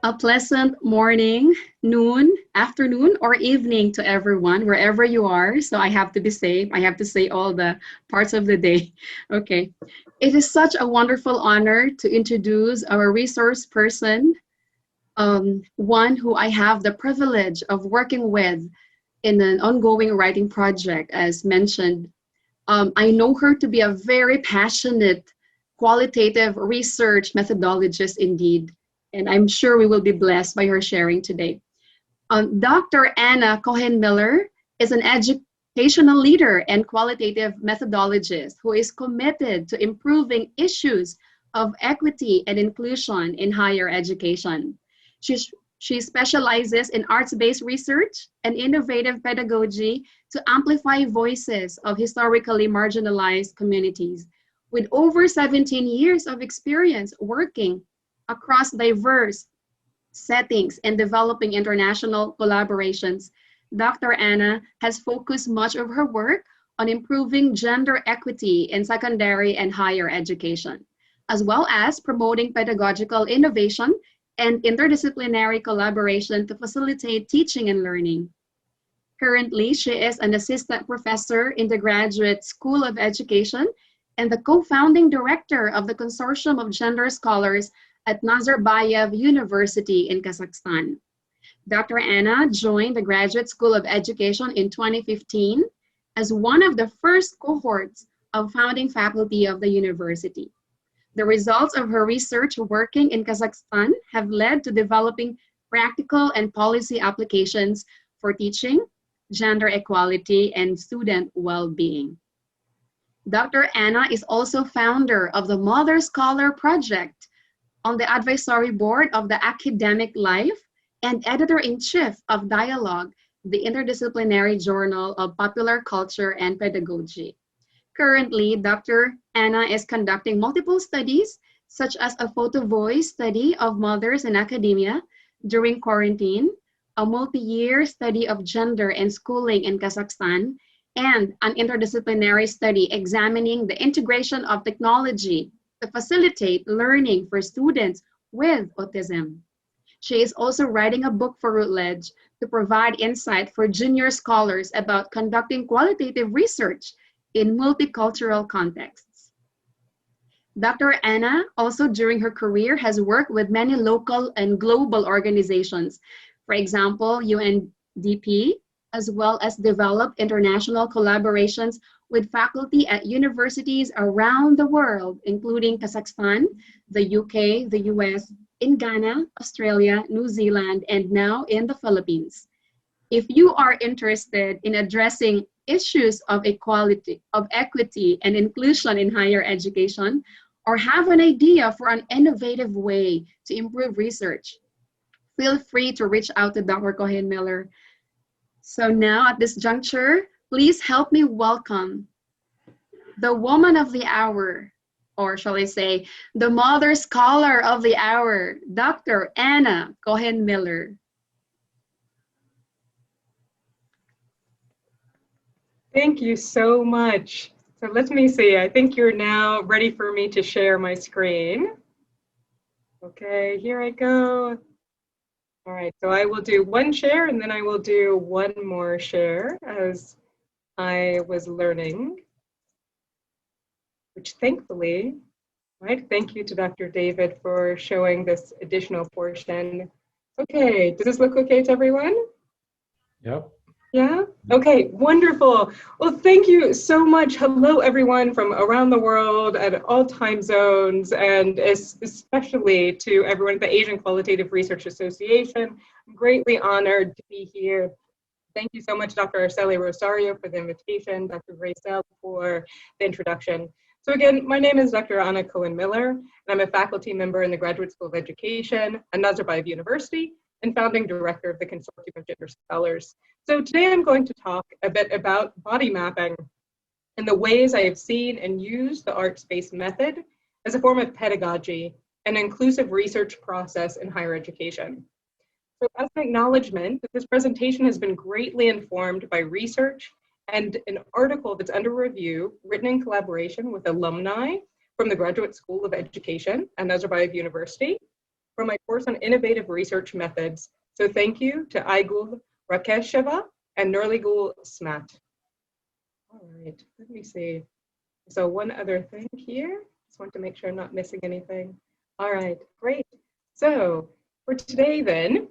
A pleasant morning, noon, afternoon, or evening to everyone, wherever you are. So I have to be safe. I have to say all the parts of the day. Okay. It is such a wonderful honor to introduce our resource person, one who I have the privilege of working with in an ongoing writing project, as mentioned. I know her to be a very passionate, qualitative research methodologist indeed, and I'm sure we will be blessed by her sharing today. Dr. Anna CohenMiller is an educational leader and qualitative methodologist who is committed to improving issues of equity and inclusion in higher education. She specializes in arts-based research and innovative pedagogy to amplify voices of historically marginalized communities. With over 17 years of experience working across diverse settings and developing international collaborations, Dr. Anna has focused much of her work on improving gender equity in secondary and higher education, as well as promoting pedagogical innovation and interdisciplinary collaboration to facilitate teaching and learning. Currently, she is an assistant professor in the Graduate School of Education and the co-founding director of the Consortium of Gender Scholars at Nazarbayev University in Kazakhstan. Dr. Anna joined the Graduate School of Education in 2015 as one of the first cohorts of founding faculty of the university. The results of her research working in Kazakhstan have led to developing practical and policy applications for teaching, gender equality, and student well-being. Dr. Anna is also founder of the Mother Scholar Project on the advisory board of the Academic Life and editor-in-chief of Dialogue, the interdisciplinary journal of popular culture and pedagogy. Currently, Dr. Anna is conducting multiple studies, such as a photo voice study of mothers in academia during quarantine, a multi-year study of gender and schooling in Kazakhstan, and an interdisciplinary study examining the integration of technology to facilitate learning for students with autism. She is also writing a book for Routledge to provide insight for junior scholars about conducting qualitative research in multicultural contexts. Dr. Anna also during her career has worked with many local and global organizations, for example, UNDP, as well as developed international collaborations with faculty at universities around the world, including Kazakhstan, the UK, the US, in Ghana, Australia, New Zealand, and now in the Philippines. If you are interested in addressing issues of equality, of equity and inclusion in higher education, or have an idea for an innovative way to improve research, feel free to reach out to Dr. CohenMiller. So now at this juncture, please help me welcome the woman of the hour, or shall I say, the mother scholar of the hour, Dr. Anna CohenMiller. Thank you so much. So let me see, I think you're now ready for me to share my screen. Okay, here I go. All right, so I will do one share and then I will do one more share as I was learning, which thankfully, right, thank you to Dr. David for showing this additional portion. Okay, does this look okay to everyone? Yep. Yeah? Okay, wonderful. Well, thank you so much. Hello, everyone from around the world at all time zones, and especially to everyone at the Asian Qualitative Research Association. I'm greatly honored to be here. Thank you so much, Dr. Arceli Rosario, for the invitation, Dr. Gracel for the introduction. So again, my name is Dr. Anna CohenMiller, and I'm a faculty member in the Graduate School of Education at Nazarbayev University, and founding director of the Consortium of Gender Scholars. So today I'm going to talk a bit about body mapping and the ways I have seen and used the arts-based method as a form of pedagogy and inclusive research process in higher education. So as an acknowledgement that this presentation has been greatly informed by research and an article that's under review written in collaboration with alumni from the Graduate School of Education at Nazarbayev University for my course on innovative research methods. So thank you to Aigul Rakesheva and Nurligul Smat. All right, let me see. So one other thing here. Just want to make sure I'm not missing anything. All right, great. So for today then,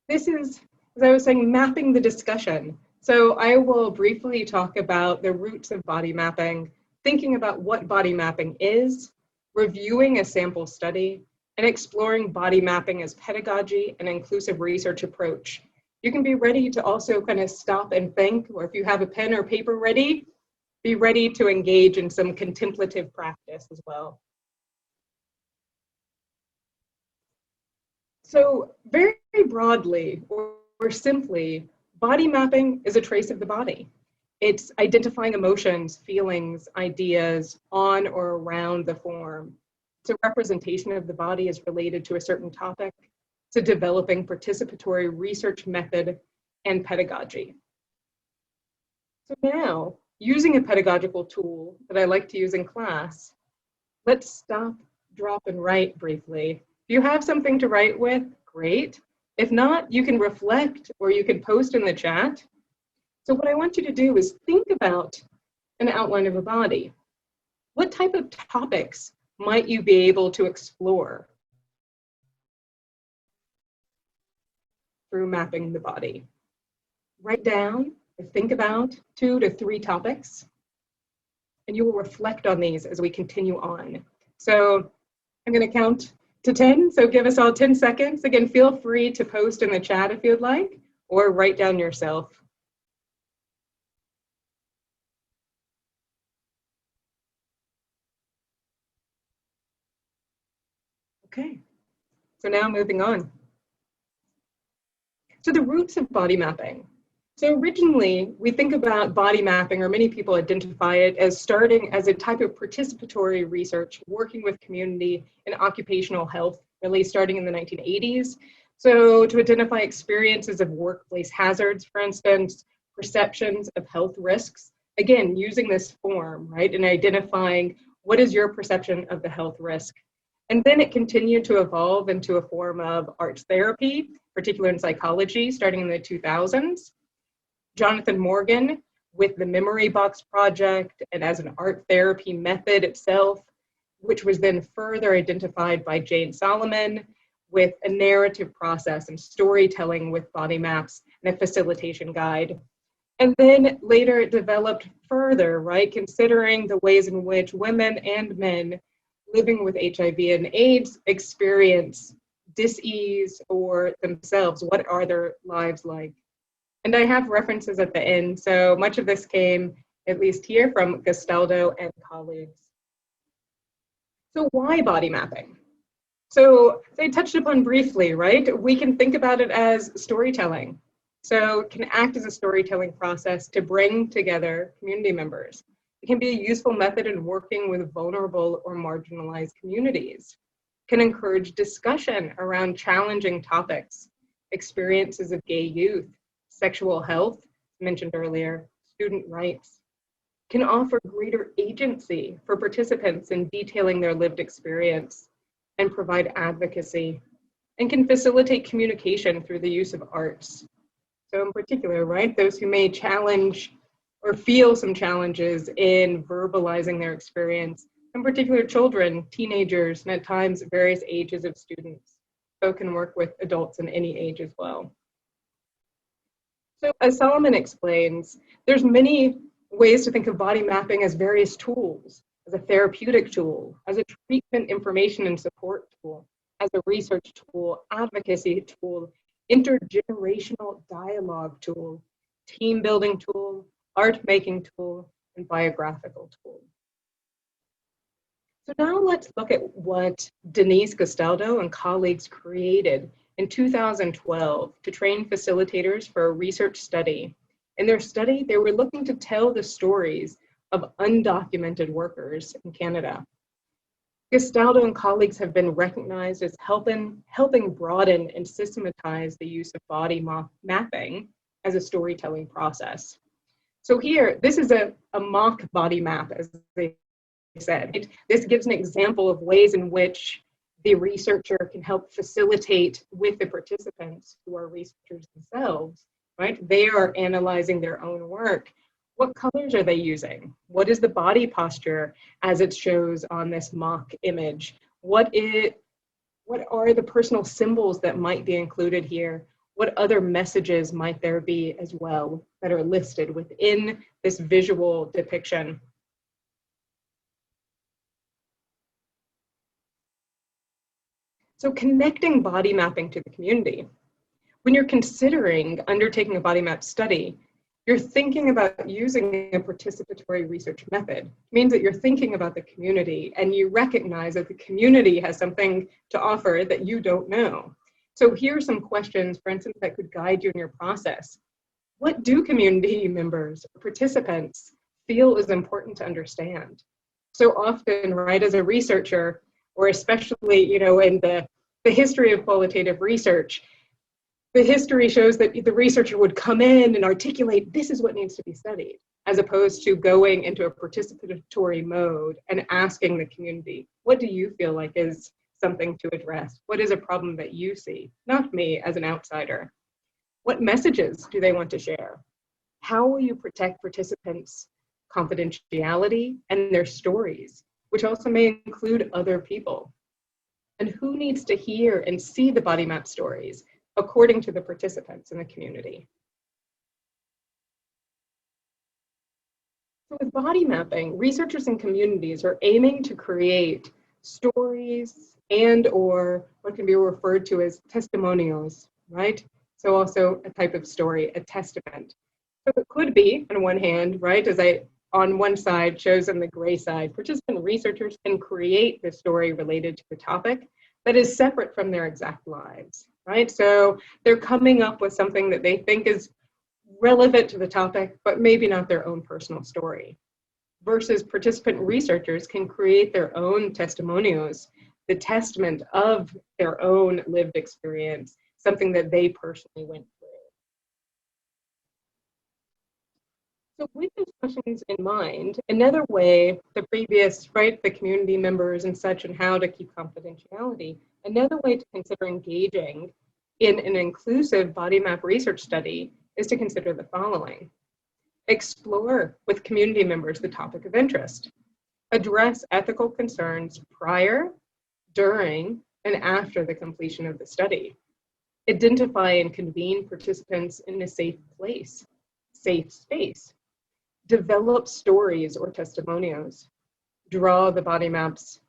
this is, as I was saying, mapping the discussion. So I will briefly talk about the roots of body mapping, thinking about what body mapping is, reviewing a sample study, and exploring body mapping as pedagogy and inclusive research approach. You can be ready to also kind of stop and think, or if you have a pen or paper ready, be ready to engage in some contemplative practice as well. So very broadly, or simply, body mapping is a trace of the body. It's identifying emotions, feelings, ideas on or around the form. It's a representation of the body as related to a certain topic. It's a developing participatory research method and pedagogy. So now, using a pedagogical tool that I like to use in class, let's stop, drop, and write briefly. If you have something to write with, great. If not, you can reflect or you can post in the chat. So what I want you to do is think about an outline of a body. What type of topics might you be able to explore through mapping the body? Write down or think about 2 to 3 topics, and you will reflect on these as we continue on. So I'm going to count to 10, so give us all 10 seconds. Again, feel free to post in the chat if you'd like, or write down yourself. Okay, so now moving on. So the roots of body mapping. So originally, we think about body mapping, or many people identify it as starting as a type of participatory research, working with community in occupational health, really starting in the 1980s. So to identify experiences of workplace hazards, for instance, perceptions of health risks, again, using this form, right, and identifying what is your perception of the health risk. And then it continued to evolve into a form of arts therapy, particularly in psychology, starting in the 2000s. Jonathan Morgan with the Memory Box Project and as an art therapy method itself, which was then further identified by Jane Solomon with a narrative process and storytelling with body maps and a facilitation guide. And then later it developed further, right, considering the ways in which women and men living with HIV and AIDS experience dis-ease or themselves. What are their lives like? And I have references at the end. So much of this came, at least here, from Gastaldo and colleagues. So why body mapping? So I touched upon briefly, right? We can think about it as storytelling. So it can act as a storytelling process to bring together community members. It can be a useful method in working with vulnerable or marginalized communities. It can encourage discussion around challenging topics, experiences of gay youth, sexual health, mentioned earlier, student rights. Can offer greater agency for participants in detailing their lived experience and provide advocacy, and can facilitate communication through the use of arts. So in particular, right, those who may challenge or feel some challenges in verbalizing their experience, in particular children, teenagers, and at times various ages of students. So can work with adults in any age as well. So as Solomon explains, there's many ways to think of body mapping as various tools, as a therapeutic tool, as a treatment information and support tool, as a research tool, advocacy tool, intergenerational dialogue tool, team building tool, art making tool, and biographical tool. So now let's look at what Denise Gastaldo and colleagues created in 2012 to train facilitators for a research study. In their study, they were looking to tell the stories of undocumented workers in Canada. Gastaldo and colleagues have been recognized as helping broaden and systematize the use of body mapping as a storytelling process. So here, this is a mock body map, as they said. This gives an example of ways in which the researcher can help facilitate with the participants who are researchers themselves, right? They are analyzing their own work. What colors are they using? What is the body posture as it shows on this mock image? What are the personal symbols that might be included here? What other messages might there be as well that are listed within this visual depiction? So connecting body mapping to the community. When you're considering undertaking a body map study, you're thinking about using a participatory research method. It means that you're thinking about the community and you recognize that the community has something to offer that you don't know. So here are some questions, for instance, that could guide you in your process. What do community members or participants feel is important to understand? So often, right, as a researcher, or especially, in the history of qualitative research, the history shows that the researcher would come in and articulate, this is what needs to be studied, as opposed to going into a participatory mode and asking the community, what do you feel like is something to address? What is a problem that you see? Not me as an outsider. What messages do they want to share? How will you protect participants' confidentiality and their stories, which also may include other people? And who needs to hear and see the body map stories according to the participants in the community? So with body mapping, researchers and communities are aiming to create stories and or what can be referred to as testimonials, right? So also a type of story, a testament. So it could be, on one hand, right, as on one side shows on the gray side, participant researchers can create the story related to the topic that is separate from their exact lives, right? So they're coming up with something that they think is relevant to the topic, but maybe not their own personal story. Versus participant researchers can create their own testimonials, the testament of their own lived experience, something that they personally went through. So with those questions in mind, another way, the previous, right, the community members and such and how to keep confidentiality, another way to consider engaging in an inclusive body map research study is to consider the following. Explore with community members the topic of interest. Address ethical concerns prior, during, and after the completion of the study. Identify and convene participants in a safe place, safe space. Develop stories or testimonials. Draw the body maps,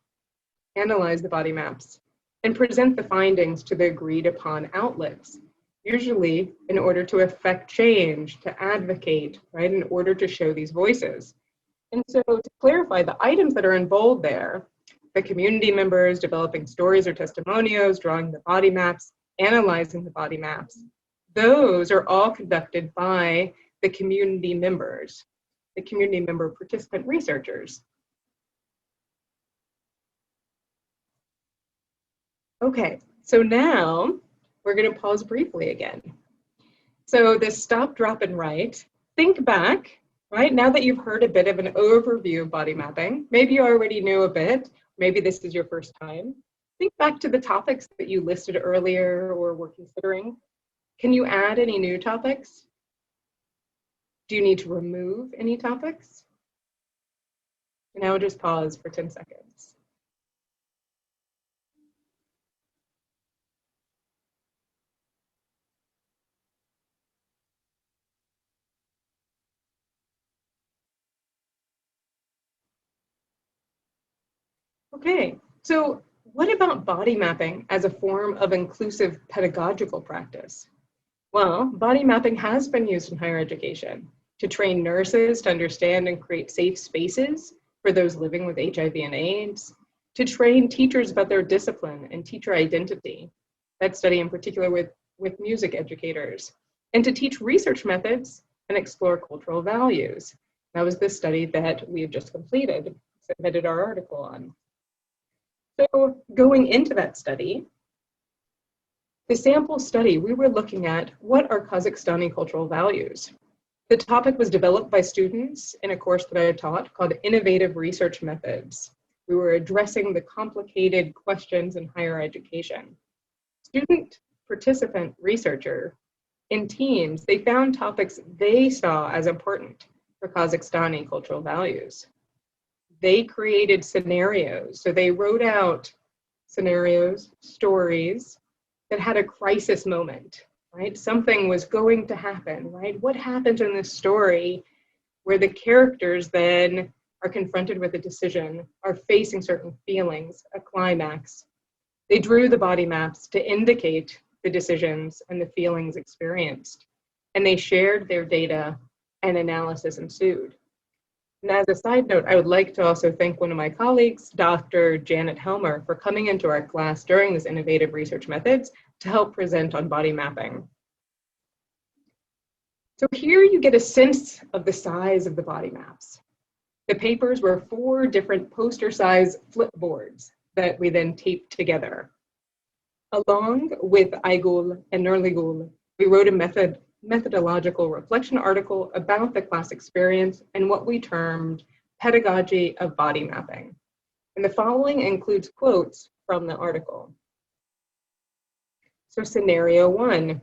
analyze the body maps, and present the findings to the agreed upon outlets, usually in order to effect change, to advocate, right, in order to show these voices. And so to clarify, the items that are in bold there, the community members developing stories or testimonials, drawing the body maps, analyzing the body maps, those are all conducted by the community members, the community member participant researchers. Okay, so now we're going to pause briefly again. So this stop, drop, and write, think back, right? Now that you've heard a bit of an overview of body mapping, maybe you already knew a bit, maybe this is your first time. Think back to the topics that you listed earlier or were considering. Can you add any new topics? Do you need to remove any topics? Now just pause for 10 seconds. Okay, so what about body mapping as a form of inclusive pedagogical practice? Well, body mapping has been used in higher education to train nurses to understand and create safe spaces for those living with HIV and AIDS, to train teachers about their discipline and teacher identity, that study in particular with music educators, and to teach research methods and explore cultural values. That was the study that we have just completed, submitted our article on. So going into that study, the sample study, we were looking at what are Kazakhstani cultural values. The topic was developed by students in a course that I taught called Innovative Research Methods. We were addressing the complicated questions in higher education. Student, participant, researcher, in teams, they found topics they saw as important for Kazakhstani cultural values. They created scenarios. So they wrote out scenarios, stories that had a crisis moment, right? Something was going to happen, right? What happens in this story where the characters then are confronted with a decision, are facing certain feelings, a climax? They drew the body maps to indicate the decisions and the feelings experienced, and they shared their data, and analysis ensued. And as a side note, I would like to also thank one of my colleagues, Dr. Janet Helmer, for coming into our class during this Innovative Research Methods to help present on body mapping. So here you get a sense of the size of the body maps. The papers were 4 different poster-size flipboards that we then taped together. Along with Aygul and Nurligul, we wrote a methodological reflection article about the class experience and what we termed pedagogy of body mapping. And the following includes quotes from the article. So scenario 1.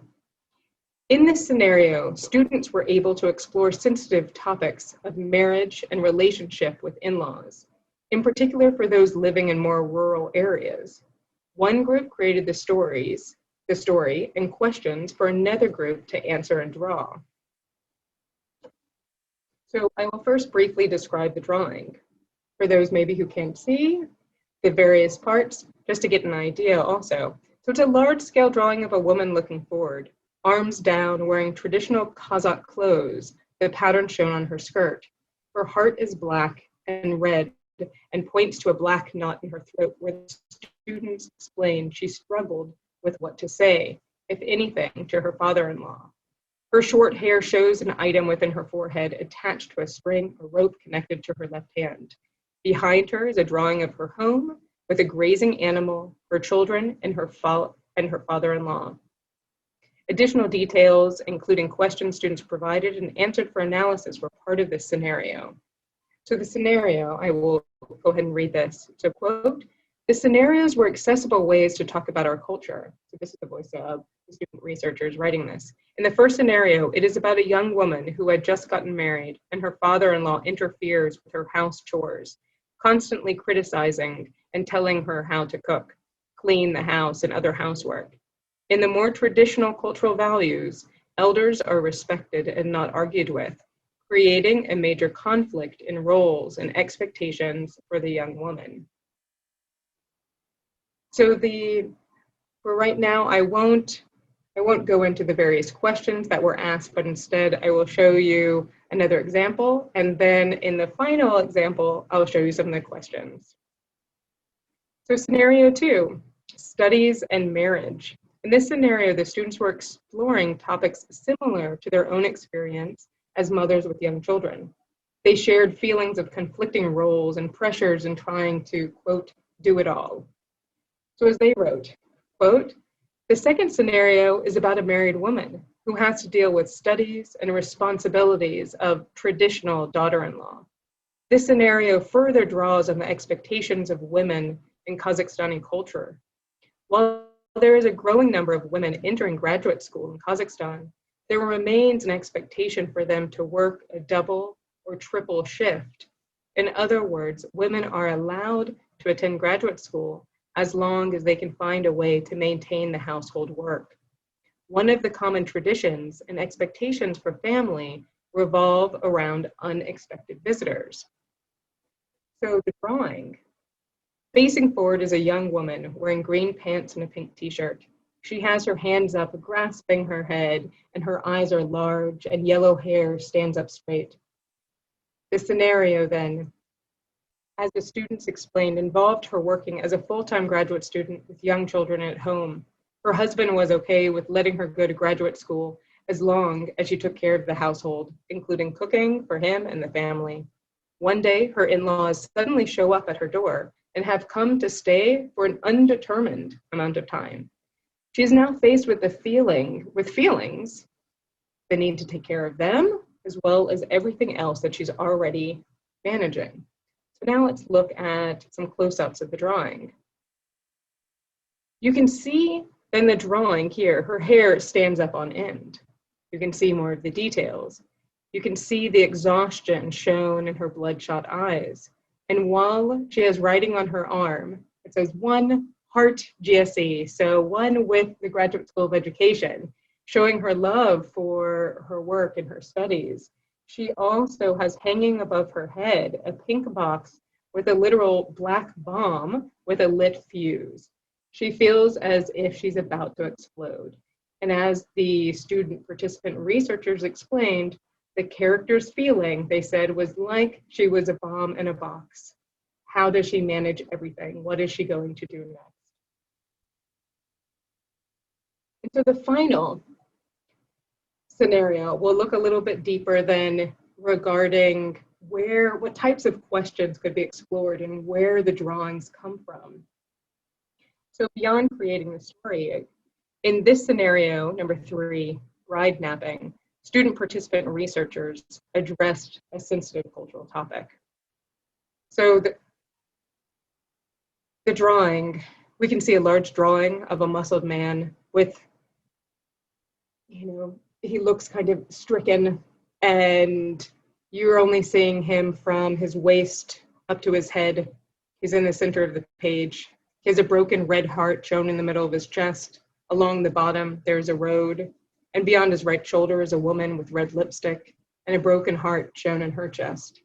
In this scenario, students were able to explore sensitive topics of marriage and relationship with in-laws, in particular for those living in more rural areas. One group created the story and questions for another group to answer and draw. So I will first briefly describe the drawing. For those maybe who can't see the various parts, just to get an idea also. So it's a large-scale drawing of a woman looking forward, arms down, wearing traditional Kazakh clothes, the pattern shown on her skirt. Her heart is black and red and points to a black knot in her throat where the students explain she struggled with what to say, if anything, to her father-in-law. Her short hair shows an item within her forehead attached to a string or rope connected to her left hand. Behind her is a drawing of her home with a grazing animal, her children, and her father-in-law. Additional details, including questions students provided and answered for analysis, were part of this scenario. So the scenario, I will go ahead and read this. So quote, the scenarios were accessible ways to talk about our culture. So this is the voice of the student researchers writing this. In the first scenario, it is about a young woman who had just gotten married and her father-in-law interferes with her house chores, constantly criticizing and telling her how to cook, clean the house, and other housework. In the more traditional cultural values, elders are respected and not argued with, creating a major conflict in roles and expectations for the young woman. So for right now, I won't go into the various questions that were asked, but instead I will show you another example. And then in the final example, I'll show you some of the questions. So scenario 2, studies and marriage. In this scenario, the students were exploring topics similar to their own experience as mothers with young children. They shared feelings of conflicting roles and pressures in trying to, quote, do it all. So as they wrote, quote, the second scenario is about a married woman who has to deal with studies and responsibilities of traditional daughter-in-law. This scenario further draws on the expectations of women in Kazakhstani culture. While there is a growing number of women entering graduate school in Kazakhstan, there remains an expectation for them to work a double or triple shift. In other words, women are allowed to attend graduate school as long as they can find a way to maintain the household work. One of the common traditions and expectations for family revolve around unexpected visitors. So the drawing. Facing forward is a young woman wearing green pants and a pink t-shirt. She has her hands up, grasping her head, and her eyes are large and yellow hair stands up straight. The scenario then, as the students explained, involved her working as a full-time graduate student with young children at home. Her husband was okay with letting her go to graduate school as long as she took care of the household, including cooking for him and the family. One day, her in-laws suddenly show up at her door and have come to stay for an undetermined amount of time. She is now faced with feelings, the need to take care of them as well as everything else that she's already managing. So now let's look at some close-ups of the drawing. You can see in the drawing here, her hair stands up on end. You can see more of the details. You can see the exhaustion shown in her bloodshot eyes. And while she has writing on her arm, it says 1 Heart GSE, so 1 with the Graduate School of Education, showing her love for her work and her studies. She also has hanging above her head a pink box with a literal black bomb with a lit fuse. She feels as if she's about to explode. And as the student participant researchers explained, the character's feeling, they said, was like she was a bomb in a box. How does she manage everything? What is she going to do next? And so the final scenario will look a little bit deeper than regarding what types of questions could be explored and where the drawings come from. So beyond creating the story, in this scenario, number 3, bride napping, student participant researchers addressed a sensitive cultural topic. So the drawing, we can see a large drawing of a muscled man with, he looks kind of stricken, and you're only seeing him from his waist up to his head. He's in the center of the page. He has a broken red heart shown in the middle of his chest. Along the bottom, there's a road, and beyond his right shoulder is a woman with red lipstick and a broken heart shown in her chest,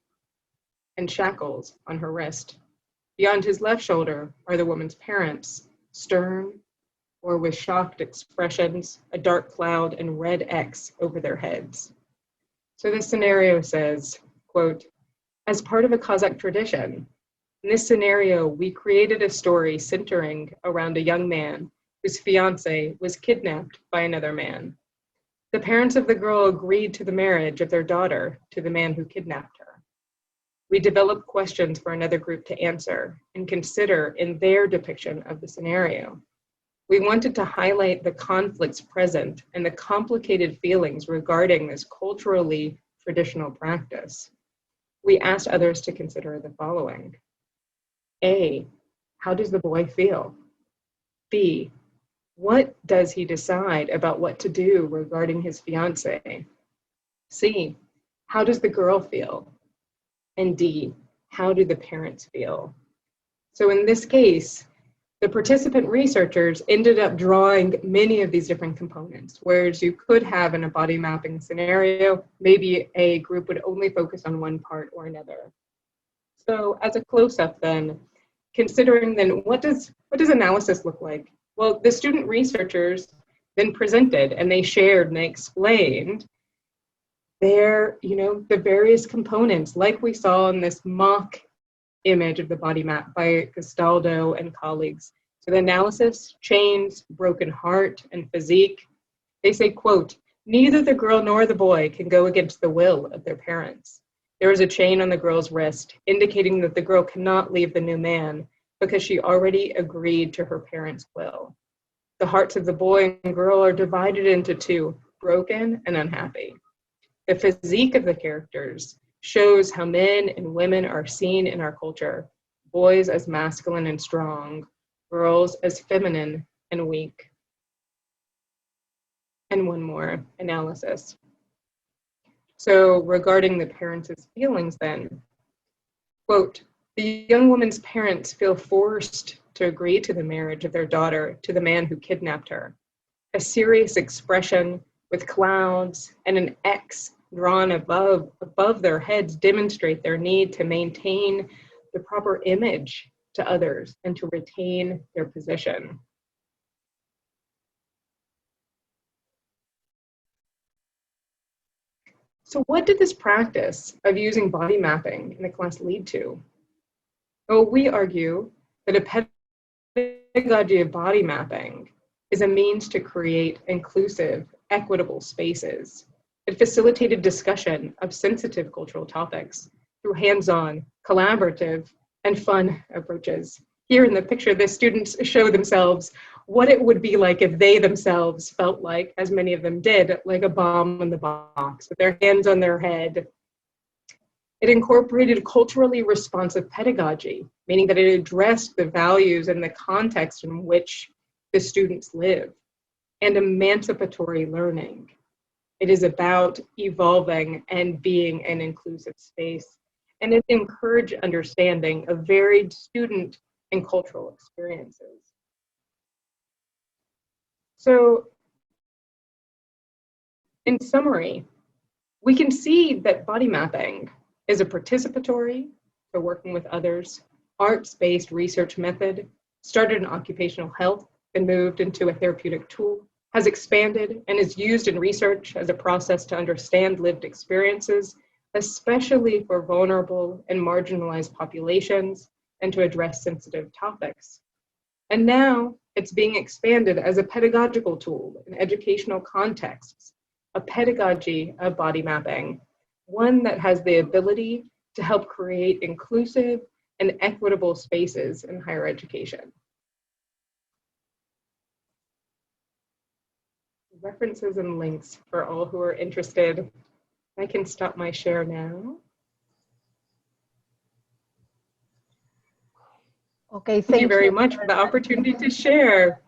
and shackles on her wrist. Beyond his left shoulder are the woman's parents, stern or with shocked expressions, a dark cloud and red X over their heads. So this scenario says, quote, as part of a Kazakh tradition, in this scenario, we created a story centering around a young man whose fiance was kidnapped by another man. The parents of the girl agreed to the marriage of their daughter to the man who kidnapped her. We developed questions for another group to answer and consider in their depiction of the scenario. We wanted to highlight the conflicts present and the complicated feelings regarding this culturally traditional practice. We asked others to consider the following. A, how does the boy feel? B, what does he decide about what to do regarding his fiancée? C, how does the girl feel? And D, how do the parents feel? So in this case, the participant researchers ended up drawing many of these different components, whereas you could have in a body mapping scenario, maybe a group would only focus on one part or another. So as a close-up then, considering then what does analysis look like? Well, the student researchers then presented and they shared and they explained the various components, like we saw in this mock image of the body map by Castaldo and colleagues. So the analysis, chains, broken heart, and physique. They say, quote, neither the girl nor the boy can go against the will of their parents. There is a chain on the girl's wrist, indicating that the girl cannot leave the new man because she already agreed to her parents' will. The hearts of the boy and girl are divided into two, broken and unhappy. The physique of the characters shows how men and women are seen in our culture, boys as masculine and strong, girls as feminine and weak. And one more analysis. So regarding the parents' feelings then, quote, the young woman's parents feel forced to agree to the marriage of their daughter to the man who kidnapped her. A serious expression with clouds and an X drawn above their heads demonstrate their need to maintain the proper image to others and to retain their position. So what did this practice of using body mapping in the class lead to? Well, we argue that a pedagogy of body mapping is a means to create inclusive, equitable spaces. It facilitated discussion of sensitive cultural topics through hands-on, collaborative, and fun approaches. here in the picture, the students show themselves what it would be like if they themselves felt like, as many of them did, like a bomb in the box, with their hands on their head. It incorporated culturally responsive pedagogy, meaning that it addressed the values and the context in which the students live, and emancipatory learning. It is about evolving and being an inclusive space, and it encouraged understanding of varied student and cultural experiences. So, in summary, we can see that body mapping is a participatory, for working with others, arts-based research method, started in occupational health and moved into a therapeutic tool, has expanded and is used in research as a process to understand lived experiences, especially for vulnerable and marginalized populations, and to address sensitive topics. And now it's being expanded as a pedagogical tool in educational contexts, a pedagogy of body mapping, one that has the ability to help create inclusive and equitable spaces in higher education. References and links for all who are interested. I can stop my share now. Okay, Thank you very much for the opportunity to share.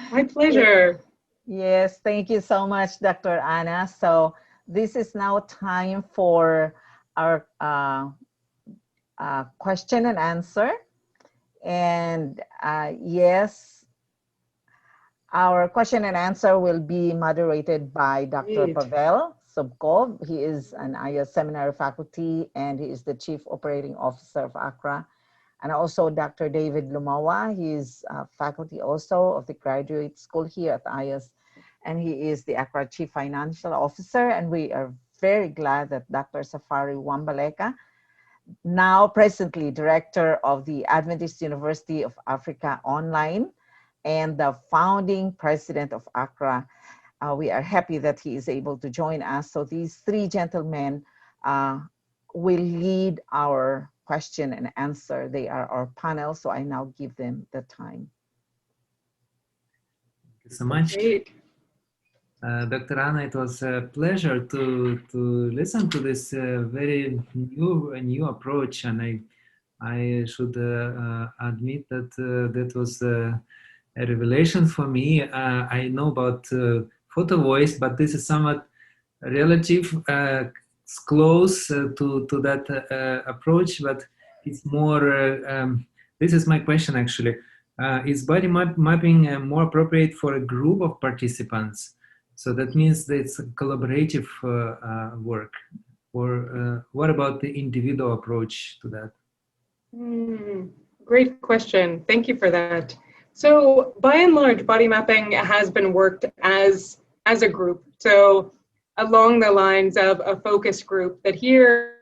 My pleasure. Yes, thank you so much, Dr. Anna. So this is now time for our question and answer. And yes, our question and answer will be moderated by Dr. Pavel Sobkov. He is an IAS seminary faculty and he is the Chief Operating Officer of AQRA. And also Dr. David Lumawa, he is faculty also of the graduate school here at IAS, and he is the AQRA Chief Financial Officer. And we are very glad that Dr. Safari Wambaleka, now presently Director of the Adventist University of Africa Online and the founding President of AQRA, we are happy that he is able to join us. So these three gentlemen will lead our question and answer. They are our panel, so I now give them the time. Thank you so much. Dr. Anna, it was a pleasure to listen to this very new approach, and I should admit that that was a revelation for me. I know about photo voice, but this is somewhat relative, close to that approach, but it's more, this is my question actually. Is body mapping more appropriate for a group of participants? So that means that it's a collaborative work. Or what about the individual approach to that? Great question. Thank you for that. So by and large, body mapping has been worked as a group. So along the lines of a focus group that here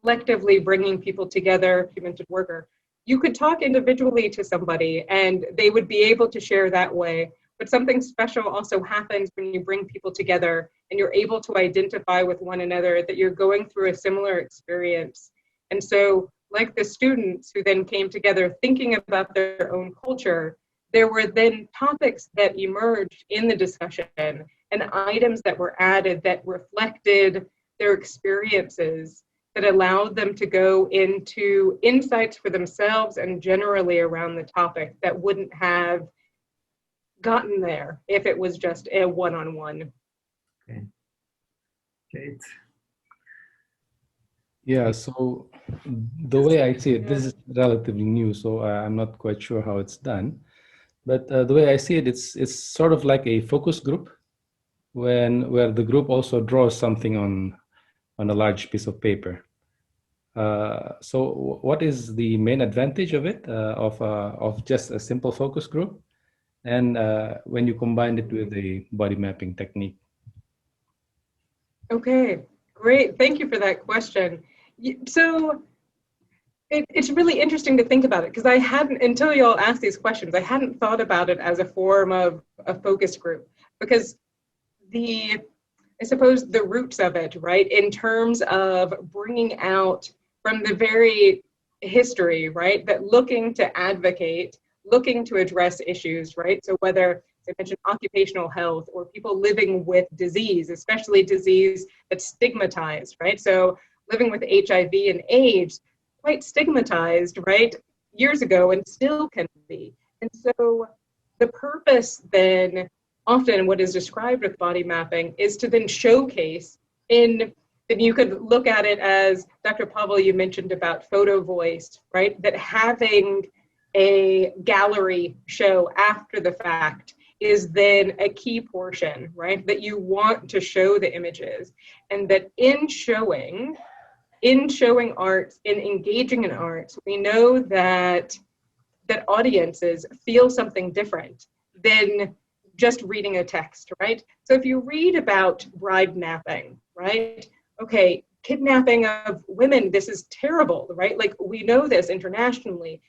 collectively bringing people together, documented worker. You could talk individually to somebody and they would be able to share that way. But something special also happens when you bring people together and you're able to identify with one another that you're going through a similar experience. And so, like the students who then came together thinking about their own culture, there were then topics that emerged in the discussion and items that were added that reflected their experiences, that allowed them to go into insights for themselves and generally around the topic that wouldn't have gotten there if it was just a one-on-one. Okay, great. Yeah, so the way I see it, this is relatively new, so I'm not quite sure how it's done. But the way I see it, it's sort of like a focus group where the group also draws something on a large piece of paper. So what is the main advantage of it, of just a simple focus group? And when you combine it with a body mapping technique? Okay, great. Thank you for that question. So it's really interesting to think about it because I hadn't, until y'all asked these questions, I hadn't thought about it as a form of a focus group, because I suppose, the roots of it, right? In terms of bringing out from the very history, right? That looking to advocate, looking to address issues, right? So whether, as I mentioned, occupational health or people living with disease, especially disease that's stigmatized, right? So living with HIV and AIDS, quite stigmatized, right? Years ago and still can be. And so the purpose then, often what is described with body mapping, is to then showcase in, then you could look at it as, Dr. Pavel, you mentioned about photo voice, right? That having a gallery show after the fact is then a key portion, right? That you want to show the images, and that in showing arts, in engaging in arts, we know that audiences feel something different than just reading a text, right? So if you read about bride napping, right? Okay, kidnapping of women, this is terrible, right? Like, we know this internationally,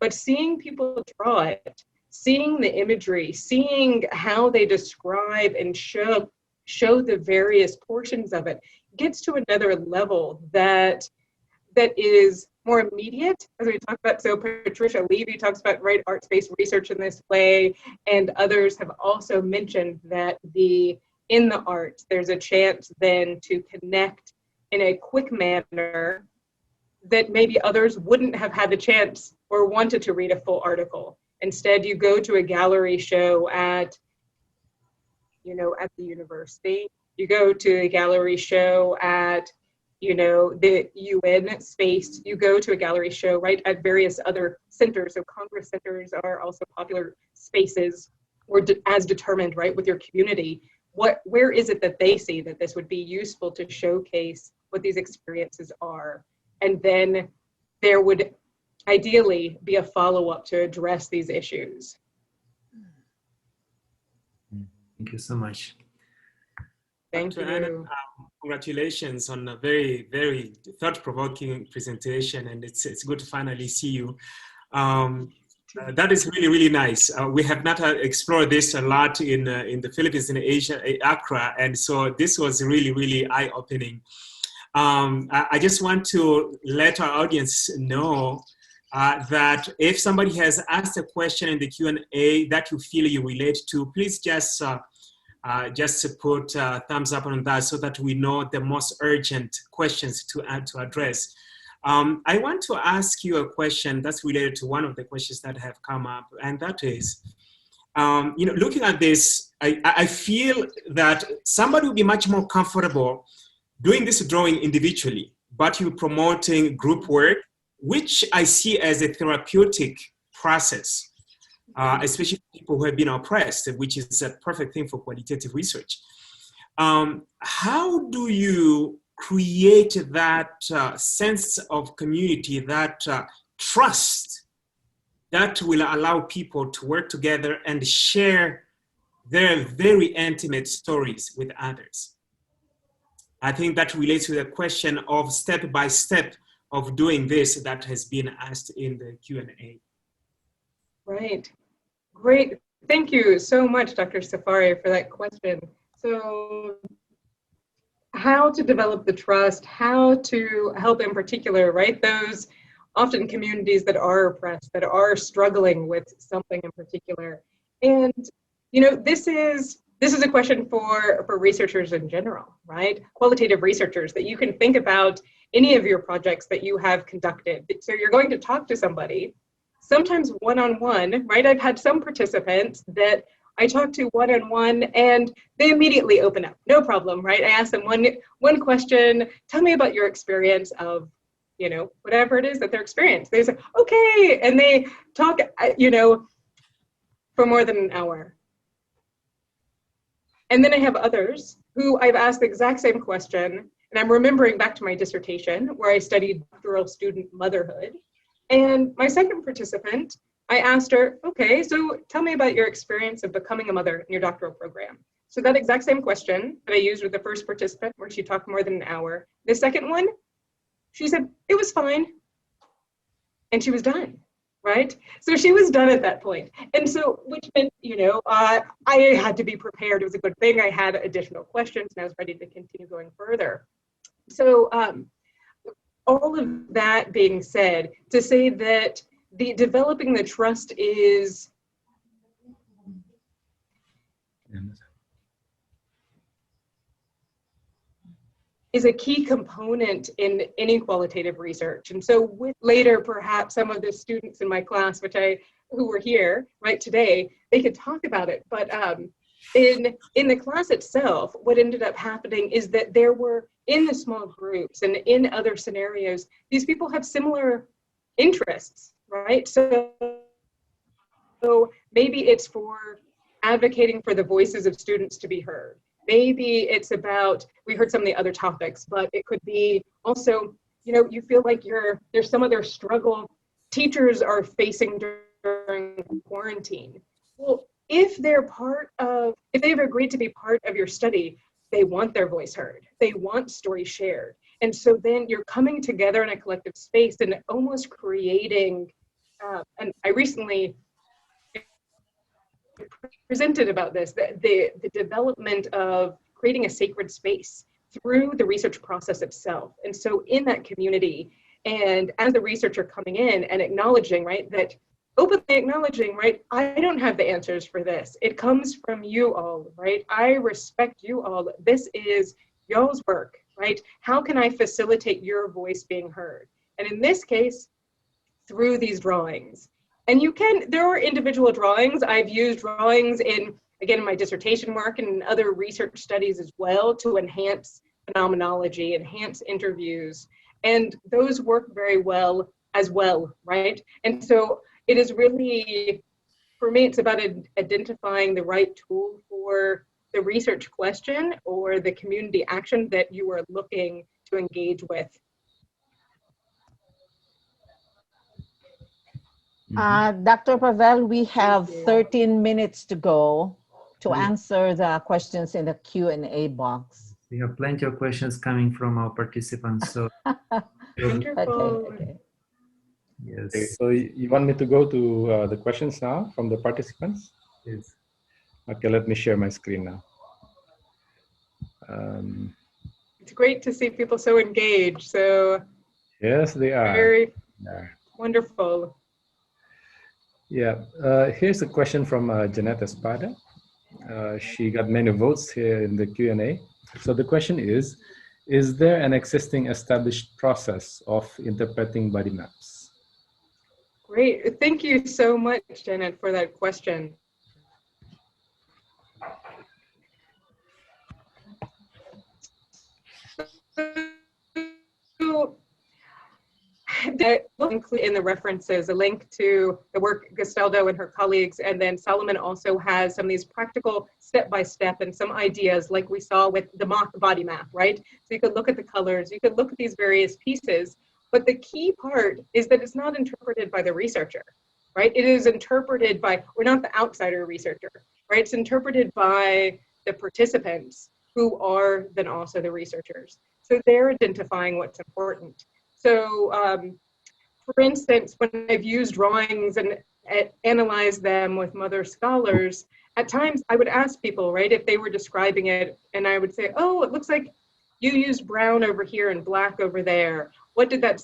but seeing people draw it, seeing the imagery, seeing how they describe and show the various portions of it, gets to another level that is more immediate, as we talked about. So Patricia Levy talks about, right, arts-based research in this way, and others have also mentioned that in the arts, there's a chance then to connect in a quick manner that maybe others wouldn't have had the chance or wanted to read a full article. Instead, you go to a gallery show at the university, you go to a gallery show at the UN space, you go to a gallery show, right, at various other centers. So Congress centers are also popular spaces, or as determined, right, with your community. Where is it that they see that this would be useful to showcase what these experiences are? And then there would ideally be a follow-up to address these issues. Thank you so much. Thank you. Anna, congratulations on a very, very thought-provoking presentation, and it's good to finally see you. That is really, really nice. We have not explored this a lot in the Philippines, in Asia, AQRA, and so this was really, really eye-opening. I just want to let our audience know that if somebody has asked a question in the Q&A that you feel you relate to, please just put thumbs up on that so that we know the most urgent questions to address. I want to ask you a question that's related to one of the questions that have come up, and that is, looking at this, I feel that somebody will be much more comfortable doing this drawing individually, but you're promoting group work, which I see as a therapeutic process. Especially people who have been oppressed, which is a perfect thing for qualitative research. How do you create that sense of community, that trust that will allow people to work together and share their very intimate stories with others? I think that relates to the question of step by step of doing this that has been asked in the Q&A. Right. Great. Thank you so much, Dr. Safari, for that question. So how to develop the trust, how to help in particular, right, those often communities that are oppressed, that are struggling with something in particular. And, this is a question for researchers in general, right? Qualitative researchers, that you can think about any of your projects that you have conducted. So you're going to talk to somebody, sometimes one-on-one, right? I've had some participants that I talk to one-on-one and they immediately open up, no problem, right? I ask them one question, tell me about your experience of, whatever it is that they're experiencing. They say, okay, and they talk, for more than an hour. And then I have others who I've asked the exact same question, and I'm remembering back to my dissertation where I studied doctoral student motherhood. And my second participant, I asked her, okay, so tell me about your experience of becoming a mother in your doctoral program. So that exact same question that I used with the first participant, where she talked more than an hour. The second one, she said, it was fine. And she was done. right? So she was done at that point. And so, which meant, you know, I had to be prepared. It was a good thing. I had additional questions and I was ready to continue going further. So all of that being said, to say that the developing the trust is a key component in any qualitative research. And so with later, perhaps some of the students in my class, who were here right today, they could talk about it. But in the class itself, what ended up happening is that there were, in the small groups and in other scenarios, these people have similar interests, right? So maybe it's for advocating for the voices of students to be heard. Maybe it's about, we heard some of the other topics, but it could be also, you know, you feel like there's some other struggle teachers are facing during quarantine. Well, if they've agreed to be part of your study, they want their voice heard. They want stories shared. And so then you're coming together in a collective space and almost creating, and I recently presented about this, the development of creating a sacred space through the research process itself. And so in that community, and as the researcher coming in and acknowledging, right, that openly acknowledging, right, I don't have the answers for this. It comes from you all, right? I respect you all. This is y'all's work, right? How can I facilitate your voice being heard? And in this case, through these drawings. And there are individual drawings. I've used drawings in my dissertation work and in other research studies as well to enhance phenomenology, enhance interviews. And those work very well as well, right? And so it is really, for me, it's about identifying the right tool for the research question or the community action that you are looking to engage with. Dr. Pavel, we have 13 minutes to go to answer the questions in the Q&A box. We have plenty of questions coming from our participants. So Wonderful. Okay. yes. Okay, so you want me to go to the questions now from the participants? Yes. Okay, let me share my screen now. It's great to see people so engaged. So Yes, they are. Very wonderful. Yeah, here's a question from Jeanette Espada. She got many votes here in the Q&A. So the question is there an existing established process of interpreting body maps? Great. Thank you so much, Janet, for that question. So, we'll include in the references a link to the work Gastaldo and her colleagues, and then Solomon also has some of these practical step-by-step and some ideas like we saw with the mock body map, right? So you could look at the colors, you could look at these various pieces, but the key part is that it's not interpreted by the researcher, right? It is interpreted by, we're not the outsider researcher, right? It's interpreted by the participants who are then also the researchers. So they're identifying what's important. So for instance, when I've used drawings and analyzed them with other scholars, at times I would ask people, right, if they were describing it, and I would say, oh, it looks like you used brown over here and black over there. What did that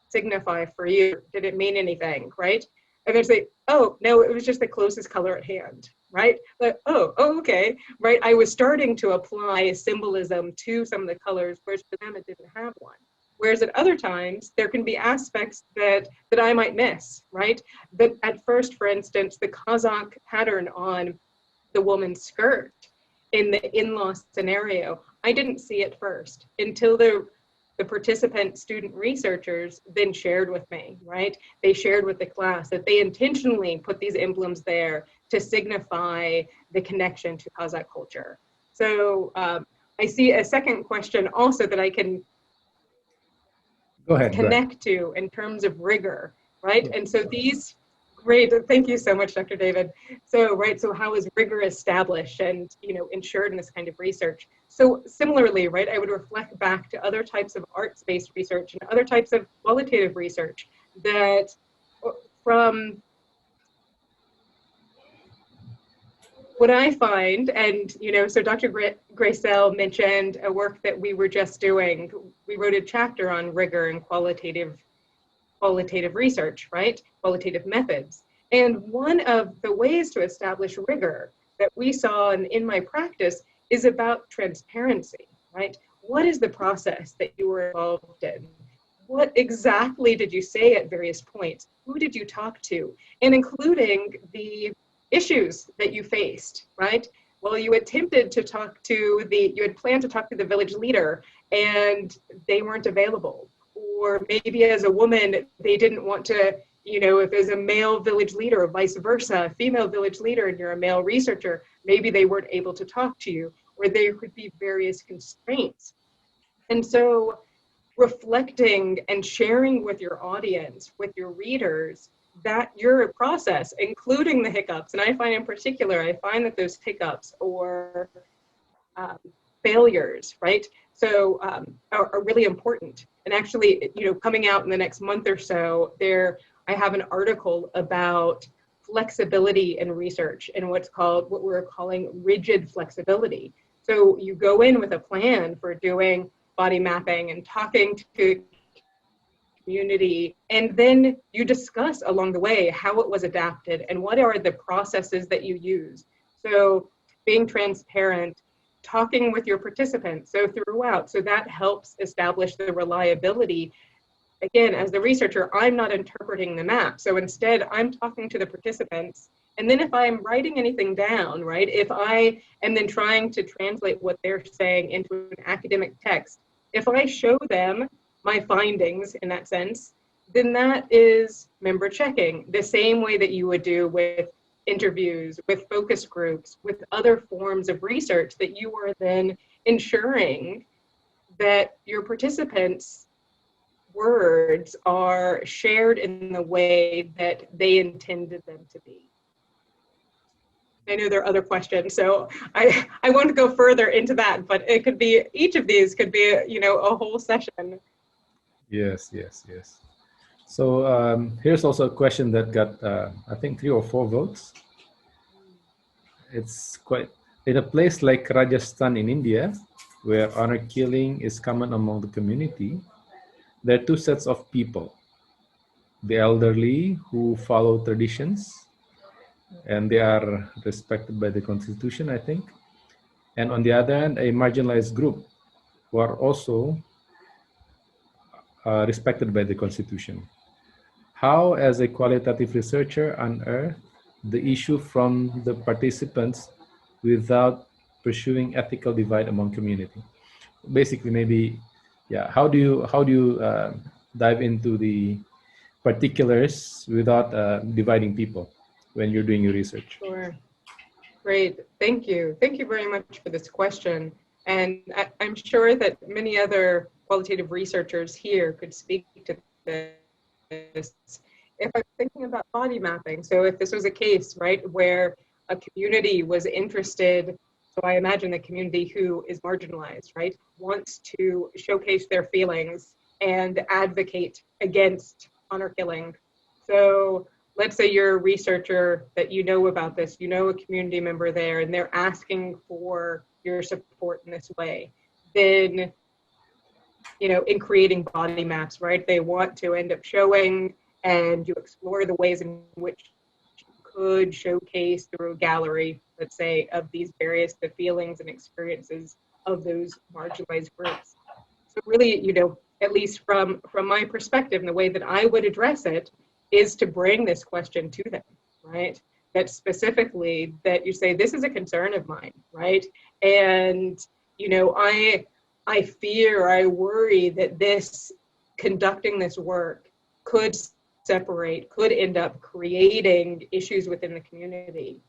signify for you? Did it mean anything, right? And they'd say, oh, no, it was just the closest color at hand, right? But, oh, okay, right? I was starting to apply symbolism to some of the colors, whereas for them it didn't have one. Whereas at other times, there can be aspects that I might miss, right? But at first, for instance, the Kazakh pattern on the woman's skirt in the in-law scenario, I didn't see it first until the participant student researchers then shared with me, right? They shared with the class that they intentionally put these emblems there to signify the connection to Kazakh culture. So I see a second question also that I can connect to in terms of rigor, right? And so these, great, thank you so much, Dr. David. So, right, so how is rigor established and, you know, ensured in this kind of research? So similarly, right, I would reflect back to other types of arts-based research and other types of qualitative research that from what I find, and so Dr. Graysell mentioned a work that we were just doing. We wrote a chapter on rigor and qualitative research, right? Qualitative methods. And one of the ways to establish rigor that we saw in my practice is about transparency, right? What is the process that you were involved in? What exactly did you say at various points? Who did you talk to? And including the issues that you faced, right? Well, you attempted to talk to you had planned to talk to the village leader and they weren't available. Or maybe as a woman, they didn't want to, if there's a male village leader or vice versa, a female village leader and you're a male researcher, maybe they weren't able to talk to you, or there could be various constraints. And so reflecting and sharing with your audience, with your readers, that your process, including the hiccups, and I find in particular, that those hiccups or failures, right? So are really important. And actually, coming out in the next month or so, I have an article about flexibility in research and what we're calling rigid flexibility. So you go in with a plan for doing body mapping and talking to community, and then you discuss along the way how it was adapted and what are the processes that you use. So being transparent, talking with your participants, so throughout, so that helps establish the reliability. Again, as the researcher, I'm not interpreting the map. So instead, I'm talking to the participants. And then if I'm writing anything down, right, if I am then trying to translate what they're saying into an academic text, if I show them my findings in that sense, then that is member checking, the same way that you would do with interviews, with focus groups, with other forms of research, that you are then ensuring that your participants' words are shared in the way that they intended them to be. I know there are other questions, so I won't go further into that, but it could be, each of these could be, a whole session. Yes. So here's also a question that got, I think, 3 or 4 votes. It's quite, in a place like Rajasthan in India, where honor killing is common among the community, there are 2 sets of people. The elderly who follow traditions, and they are respected by the Constitution, I think. And on the other hand, a marginalized group who are also respected by the Constitution. How, as a qualitative researcher, unearth the issue from the participants without pursuing ethical divide among community? Basically, maybe, yeah. How do you dive into the particulars without dividing people when you're doing your research? Sure. Great. Thank you. Thank you very much for this question. And I'm sure that many other qualitative researchers here could speak to this. If I'm thinking about body mapping, so if this was a case, right, where a community was interested, so I imagine the community who is marginalized, right, wants to showcase their feelings and advocate against honor killing. So let's say you're a researcher that you know about this, you know a community member there, and they're asking for your support in this way. Then, in creating body maps, right, they want to end up showing, and you explore the ways in which you could showcase through a gallery, let's say, of these various, the feelings and experiences of those marginalized groups. So really, at least from my perspective, and the way that I would address it is to bring this question to them, right? That specifically, that you say, this is a concern of mine, right? And, I fear, I worry that conducting this work could end up creating issues within the community.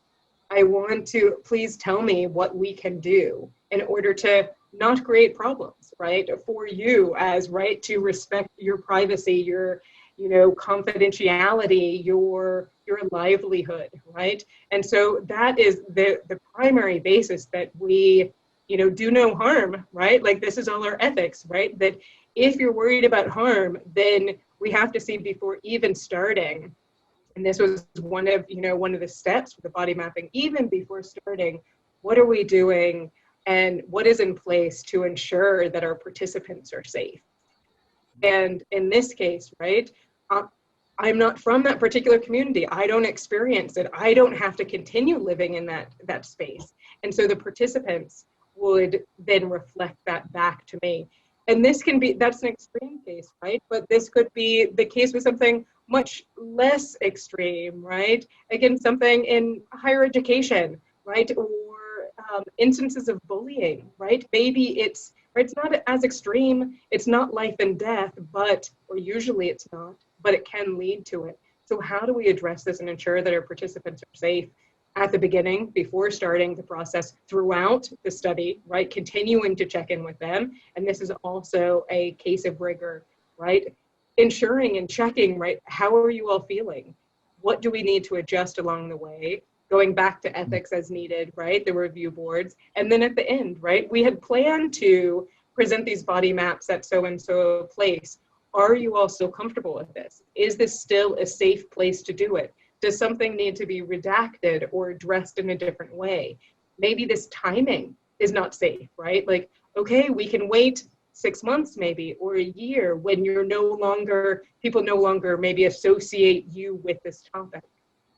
I want to, please tell me what we can do in order to not create problems, right? For you as, right, to respect your privacy, your confidentiality, your livelihood, right? And so that is the primary basis that we, do no harm, right? Like, this is all our ethics, right? That if you're worried about harm, then we have to see, before even starting, And this was one of the steps for the body mapping, even before starting. What are we doing and what is in place to ensure that our participants are safe? And in this case, right, I'm not from that particular community. I don't experience it. I don't have to continue living in that space. And so the participants would then reflect that back to me. And this can be, that's an extreme case, right? But this could be the case with something much less extreme, right? Again, something in higher education, right? Or instances of bullying, right? Maybe it's not as extreme. It's not life and death, or usually it's not, but it can lead to it. So how do we address this and ensure that our participants are safe at the beginning, before starting the process, throughout the study, right? Continuing to check in with them. And this is also a case of rigor, right? Ensuring and checking, right? How are you all feeling? What do we need to adjust along the way? Going back to ethics as needed, right? The review boards. And then at the end, right? We had planned to present these body maps at so-and-so place. Are you all still comfortable with this? Is this still a safe place to do it? Does something need to be redacted or addressed in a different way? Maybe this timing is not safe, right? Like, okay, we can wait 6 months maybe, or a year, when people no longer maybe associate you with this topic.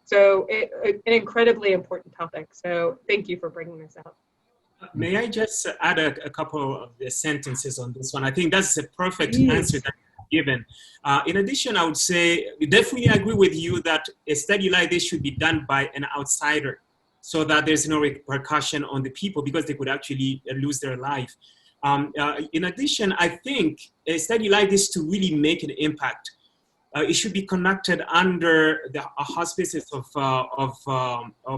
So an incredibly important topic. So thank you for bringing this up. May I just add a couple of the sentences on this one? I think that's a perfect answer that you've given. In addition, I would say, we definitely agree with you that a study like this should be done by an outsider, so that there's no repercussion on the people, because they could actually lose their life. In addition, I think a study like this, to really make an impact, it should be conducted under the auspices of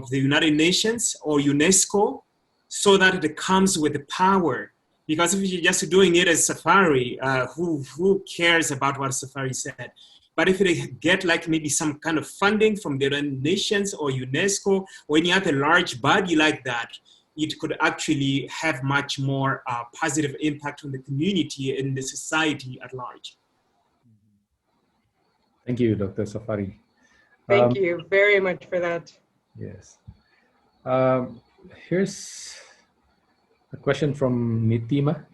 the United Nations or UNESCO, so that it comes with the power. Because if you're just doing it as Safari, who cares about what Safari said? But if it get like maybe some kind of funding from the United Nations or UNESCO or any other large body like that, it could actually have much more positive impact on the community and the society at large. Thank you, Dr. Safari. Thank you very much for that. Yes. Here's a question from Nitima.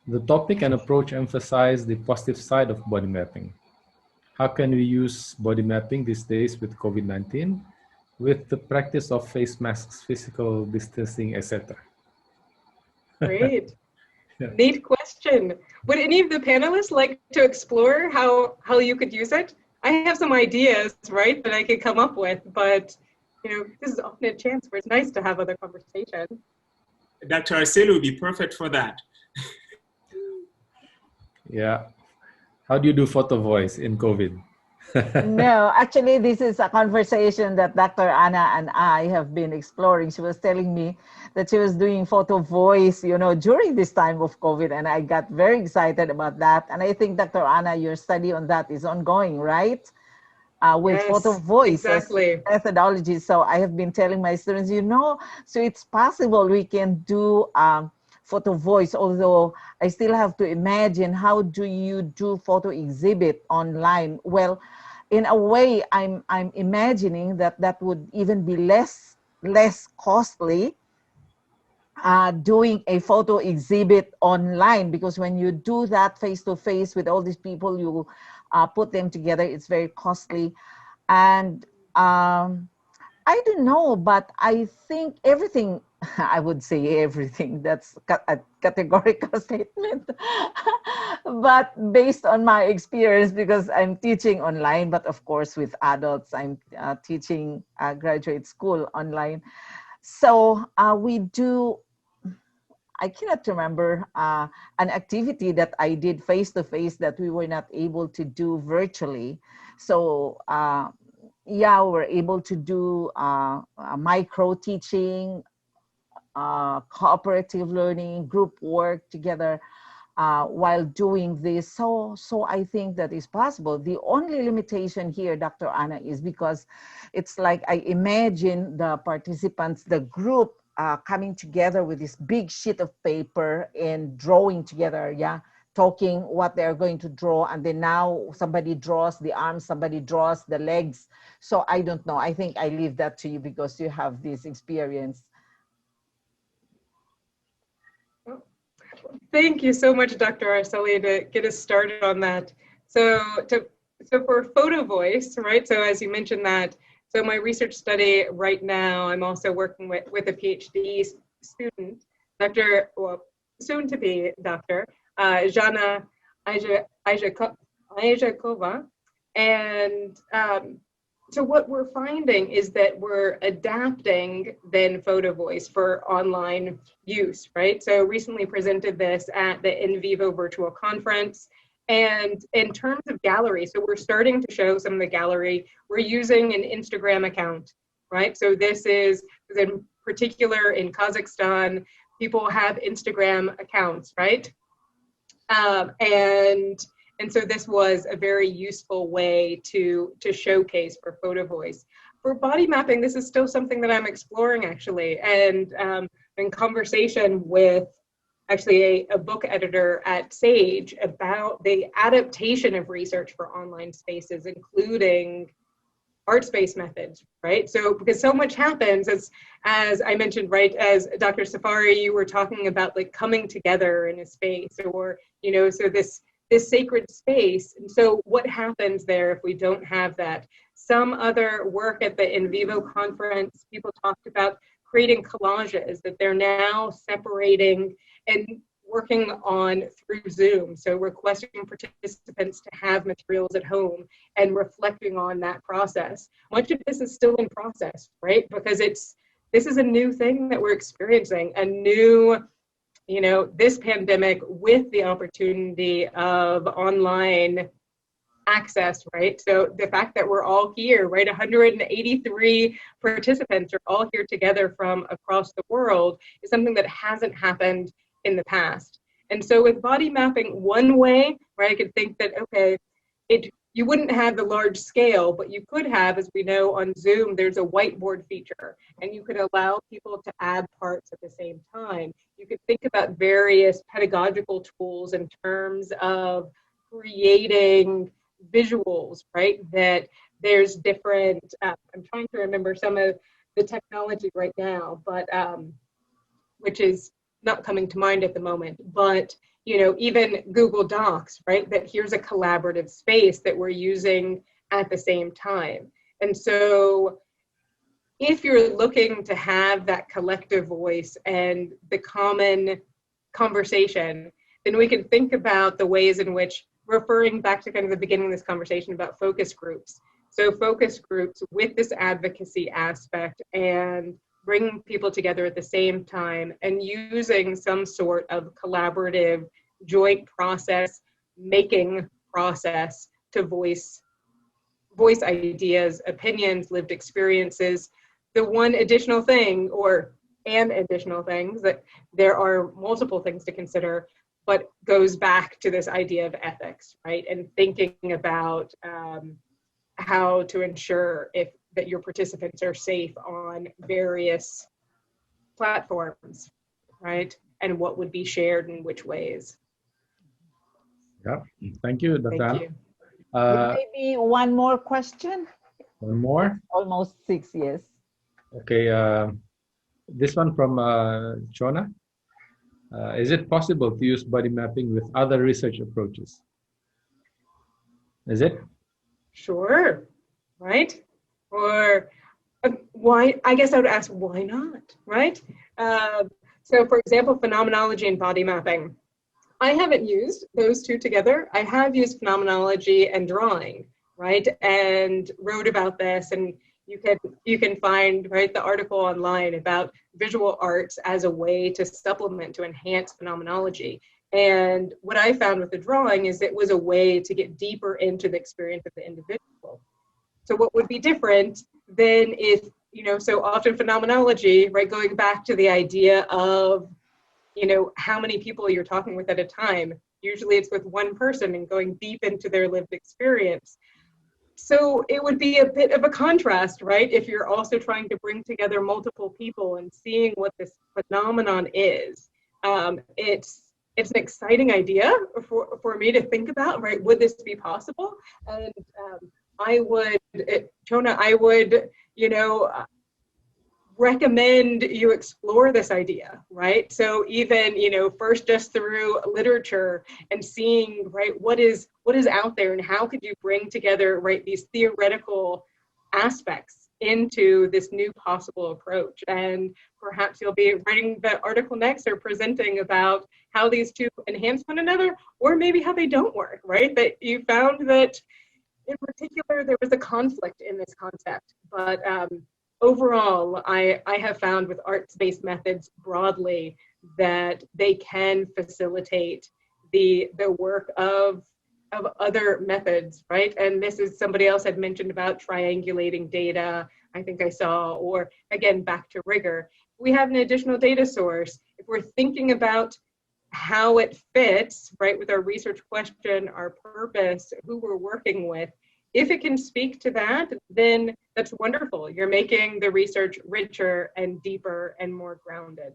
The topic and approach emphasize the positive side of body mapping. How can we use body mapping these days with COVID-19, with the practice of face masks, physical distancing, etc.? Great. Yeah. Neat question. Would any of the panelists like to explore how you could use it? I have some ideas, right, that I could come up with, but this is often a chance where it's nice to have other conversation. Dr. Arcelo would be perfect for that. Yeah. How do you do photo voice in COVID? No, actually, this is a conversation that Dr. Anna and I have been exploring. She was telling me that she was doing photo voice, during this time of COVID, and I got very excited about that. And I think, Dr. Anna, your study on that is ongoing, right? With yes, photo voice exactly. Methodology. So I have been telling my students, so it's possible we can do photo voice, although I still have to imagine, how do you do photo exhibit online? Well, in a way, I'm imagining that would even be less costly doing a photo exhibit online, because when you do that face to face with all these people, you put them together, it's very costly. And I don't know, but I think everything, I would say everything, that's a categorical statement. But based on my experience, because I'm teaching online, but of course with adults, I'm teaching graduate school online. So we do, I cannot remember an activity that I did face-to-face that we were not able to do virtually. So yeah, we're able to do micro teaching, cooperative learning, group work together while doing this. So I think that is possible. The only limitation here, Dr. Anna, is because it's like I imagine the participants, the group coming together with this big sheet of paper and drawing together, talking what they're going to draw, and then now somebody draws the arms, somebody draws the legs. So I don't know. I think I leave that to you because you have this experience. Thank you so much, Dr. Arceli, to get us started on that. So for photo voice, right? So as you mentioned that, so my research study right now, I'm also working with a PhD student, soon to be Dr. Jana Ijakova. And so what we're finding is that we're adapting then photo voice for online use, right? So recently presented this at the In Vivo virtual conference. And in terms of gallery, so we're starting to show some of the gallery. We're using an Instagram account, right? So this is in particular in Kazakhstan, people have Instagram accounts, right? And so this was a very useful way to showcase for photo voice. For body mapping, this is still something that I'm exploring actually, and in conversation with actually a book editor at Sage about the adaptation of research for online spaces, including art space methods, right? So because so much happens, as I mentioned, right, as Dr. Safari, you were talking about like coming together in a space, or, you know, so this sacred space. And so what happens there if we don't have that? Some other work at the In Vivo conference, people talked about creating collages that they're now separating and working on through Zoom. So requesting participants to have materials at home and reflecting on that process. Much of this is still in process, right? Because this is a new thing that we're experiencing, a new, you know, this pandemic with the opportunity of online access, right? So the fact that we're all here, right? 183 participants are all here together from across the world is something that hasn't happened in the past. And so with body mapping, one way, right, I could think that, okay, you wouldn't have the large scale, but you could have, as we know on Zoom, there's a whiteboard feature, and you could allow people to add parts at the same time. You could think about various pedagogical tools in terms of creating visuals, right? That there's different, I'm trying to remember some of the technology right now, but which is not coming to mind at the moment, but you know, even Google Docs, right? That here's a collaborative space that we're using at the same time. And so if you're looking to have that collective voice and the common conversation, then we can think about the ways in which, referring back to kind of the beginning of this conversation about focus groups. So focus groups with this advocacy aspect and bringing people together at the same time and using some sort of collaborative joint process, making process to voice ideas, opinions, lived experiences. The one additional thing, or an additional things, that there are multiple things to consider, but goes back to this idea of ethics, right? And thinking about how to ensure that your participants are safe on various platforms, right? And what would be shared in which ways. Yeah, thank you, Dr. Thank you. Maybe one more question. One more? Almost 6 years. Okay, this one from Chona. Is it possible to use body mapping with other research approaches? Is it? Sure, right? Or why, I guess I would ask, why not, right? So for example, phenomenology and body mapping. I haven't used those two together. I have used phenomenology and drawing, right? And wrote about this, and you can find, right, the article online about visual arts as a way to supplement, to enhance phenomenology. And what I found with the drawing is it was a way to get deeper into the experience of the individual. So what would be different than if, you know, so often phenomenology, right, going back to the idea of, you know, how many people you're talking with at a time. Usually it's with one person and going deep into their lived experience. So it would be a bit of a contrast, right? If you're also trying to bring together multiple people and seeing what this phenomenon is. it's an exciting idea for me to think about, right? Would this be possible? And Chona, I would, recommend you explore this idea, right? So even, first just through literature and seeing, right, what is out there and how could you bring together, right, these theoretical aspects into this new possible approach. And perhaps you'll be writing the article next or presenting about how these two enhance one another, or maybe how they don't work, right? That you found that in particular there was a conflict in this concept, but overall, I have found with arts-based methods broadly that they can facilitate the work of other methods, right? And this is, somebody else had mentioned about triangulating data, I think I saw, or again, back to rigor. We have an additional data source. If we're thinking about how it fits, right, with our research question, our purpose, who we're working with, if it can speak to that, then that's wonderful. You're making the research richer and deeper and more grounded.